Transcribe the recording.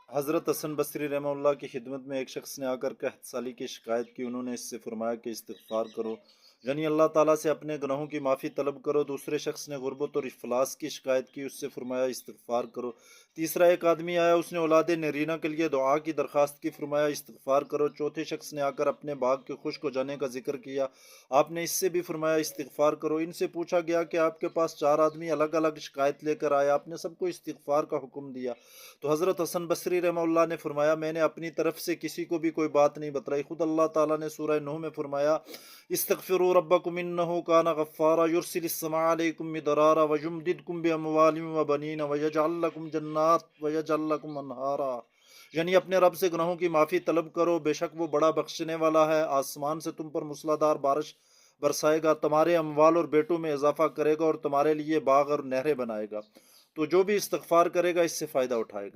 हज़रत हसन बसरी रहमतुल्लाह की खिदमत में एक शख्स ने आकर कहत साली की शिकायत की। उन्होंने इससे फरमाया कि इस्तिग़फ़ार करो, यानी अल्लाह ताला से अपने गुनाहों की माफ़ी तलब करो। दूसरे शख्स ने गुर्बत और इफ़लास की शिकायत की, उससे फरमाया इस्तिग़फ़ार करो। तीसरा एक आदमी आया, उसने औलाद नरीना के लिए दुआ की दरख्वास्त की, फरमाया इस्तिग़फ़ार करो। चौथे शख्स ने आकर अपने बाग के खुश्क हो जाने का जिक्र किया, आपने इससे भी फरमाया इस्तिग़फ़ार करो। इनसे पूछा गया कि आपके पास चार आदमी अलग अलग शिकायत लेकर आए, आपने सबको इस्तिग़फ़ार का हुक्म दिया। तो हज़रत हसन बसरी रहमतुल्लाह ने फरमाया, मैंने अपनी तरफ से किसी को भी कोई बात नहीं बतलाई। खुद अल्लाह ताला ने सूरह नूह में फरमाया, इस्तगफिरू रब्बकुम इन्नहु काना गफ्फारा युरसिलिस समा अलैकुम मिदरारा व युमदिदकुम बिअमवालिन व बनीन व यजअल लकुम जन्नात व यजअल लकुम अनहारा। यानी अपने रब से गुनाहों की माफ़ी तलब करो, बेशक वो बड़ा बख्शने वाला है। आसमान से तुम पर मूसलाधार बारिश बरसाएगा, तुम्हारे अमवाल और बेटों में इजाफा करेगा और तुम्हारे लिए बाग और नहरें बनाएगा। तो जो भी इस्तगफार करेगा इससे फ़ायदा उठाएगा।